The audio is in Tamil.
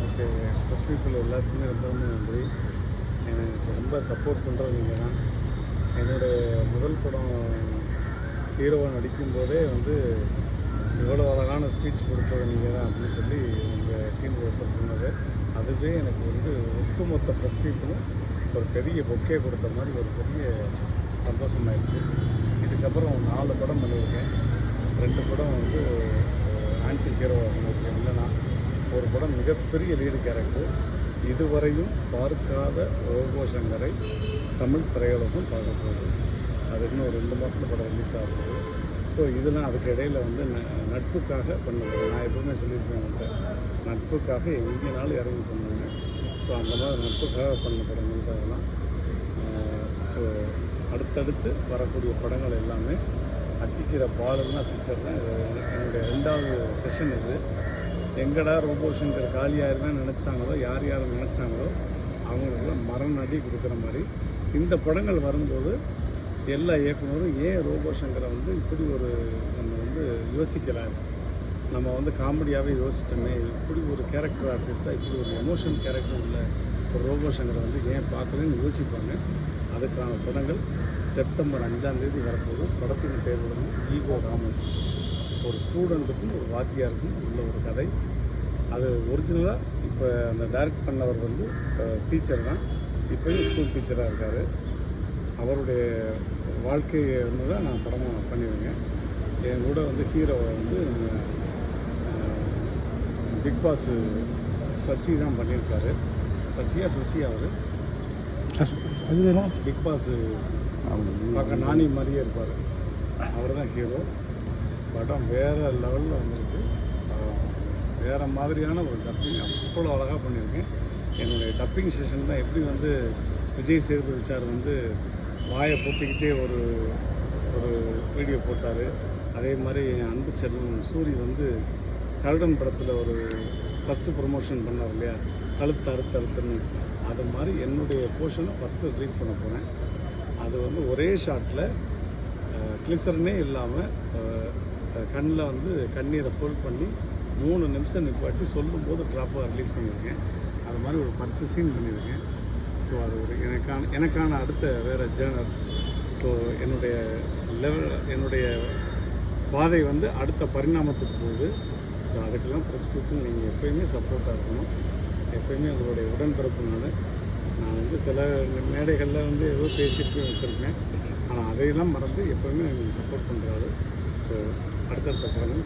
ஓகே, ப்ரெஸ் பீப்புள் எல்லாத்துக்குமே ரொம்ப ரொம்ப நன்றி. எனக்கு ரொம்ப சப்போர்ட் பண்ணுறது நீங்கள் தான். என்னுடைய முதல் படம் ஹீரோவாக நடிக்கும்போதே வந்து இவ்வளோ அழகான ஸ்பீச் கொடுத்தது நீங்கள் தான் அப்படின்னு சொல்லி உங்கள் டீம் ஒருத்தர் சொன்னது. அதுவே எனக்கு வந்து ஒட்டுமொத்த ப்ரெஸ் பீப்புளும் ஒரு பெரிய பொக்கே கொடுத்த மாதிரி ஒரு பெரிய சந்தோஷமாயிடுச்சு. இதுக்கப்புறம் 4 படம் பண்ணியிருக்கேன். 2 படம் வந்து ஆன்டி ஹீரோவாக பண்ணியிருக்கேன். இல்லைனா ஒரு படம் மிகப்பெரிய லீடு கேரக்டர். இதுவரையும் பார்க்காத ரோபோ சங்கரை தமிழ் திரையுலகம் பார்க்க போகுது. அது இன்னும் ஒரு 2 மாதத்தில் படம் ரிலீஸ் ஆகுது. ஸோ இதெல்லாம் அதுக்கு இடையில் வந்து நட்புக்காக பண்ணுவேன். நான் எப்பவுமே சொல்லியிருக்கேன் அவங்கள்ட்ட, நட்புக்காக எங்கேனாலும் இறங்கி பண்ணுவேன். ஸோ அந்த மாதிரி நட்புக்காக பண்ண படங்கள் தான் அதெல்லாம். ஸோ அடுத்தடுத்து வரக்கூடிய படங்கள் எல்லாமே அட்டிக்கிற பாலுன்னா சிக்ஸர் தான். என்னுடைய 2வது செஷன் இது. எங்கடா ரோபோ சங்கர் காலியாயிருந்தான்னு நினச்சாங்களோ, யார் யார் நினச்சாங்களோ அவங்களுக்கெல்லாம் மரண அடி கொடுக்குற மாதிரி இந்த படங்கள் வரும்போது எல்லா இயக்குனரும் ஏன் ரோபோ சங்கரை வந்து இப்படி ஒரு நம்ம வந்து யோசிக்கிறாரு, நம்ம வந்து காமெடியாகவே யோசிச்சிட்டோமே, இப்படி ஒரு கேரக்டர் ஆர்டிஸ்ட்டாக இப்படி ஒரு எமோஷனல் கேரக்டர் உள்ள ஒரு ரோபோ சங்கரை வந்து ஏன் பார்க்கலன்னு யோசிப்பாங்க. அதுக்கான படங்கள் செப்டம்பர் 5ஆம் தேதி வரப்போகுது. படத்தின் பேர் வந்து ஈகோ ராமன். ஒரு ஸ்டூடெண்ட்டுக்கும் ஒரு வாத்தியாருக்கும் உள்ள ஒரு கதை. அது ஒரிஜினலாக இப்போ அந்த டைரக்ட் பண்ணவர் வந்து டீச்சர் தான், இப்போயும் ஸ்கூல் டீச்சராக இருக்கார். அவருடைய வாழ்க்கையை வந்து தான் நான் படமாக பண்ணியிருக்கேன். என் கூட வந்து ஹீரோவை வந்து பிக் பாஸ் சசி தான் பண்ணியிருக்காரு. சசியா சுசியா அவர் பிக் பாஸ் பார்க்க நானி மாதிரியே இருப்பார். அவர் தான் ஹீரோ. படம் வேறு லெவலில் வந்துருக்கு. வேறு மாதிரியான ஒரு டப்பிங் அவ்வளோ அழகாக பண்ணியிருக்கேன். என்னுடைய டப்பிங் செஷன் தான் எப்படி வந்து விஜய் சேதுபதி சார் வந்து வாயை போட்டுக்கிட்டே ஒரு வீடியோ போட்டார். அதே மாதிரி என் அன்பு செல்வன் சூரி வந்து கருடன் படத்தில் ஒரு ஃபஸ்ட்டு ப்ரொமோஷன் பண்ணார் இல்லையா, கழுத்து அறுத்துன்னு. அது மாதிரி என்னுடைய போர்ஷனை ஃபஸ்ட்டு ரிலீஸ் பண்ண போகிறேன். அது வந்து ஒரே ஷாட்டில் கிளிசர்னே இல்லாமல் கண்ணில் வந்து கண்ணீரை ஃபோல்ட் பண்ணி 3 நிமிஷம் நிப்பாட்டி சொல்லும்போது ட்ராப்பாக ரிலீஸ் பண்ணியிருக்கேன். அது மாதிரி ஒரு 10 சீன் பண்ணியிருக்கேன். ஸோ அது ஒரு எனக்கான அடுத்த வேறு ஜேர்னர். ஸோ என்னுடைய பாதை வந்து அடுத்த பரிணாமத்துக்கு போகுது. ஸோ அதுக்கெல்லாம் ப்ரெஸ் பீப்புள் நீங்கள் எப்போயுமே சப்போர்ட்டாக இருக்கணும். எப்போயுமே உங்களுடைய உடன்பிறப்பு. நான் வந்து சில மேடைகளில் வந்து ஏதோ பேசியிருக்கேன் வச்சுருக்கேன். ஆனால் அதையெல்லாம் மறந்து எப்போயுமே எனக்கு சப்போர்ட் பண்ணுறாரு. ஸோ அடுத்தடுத்த படங்கள்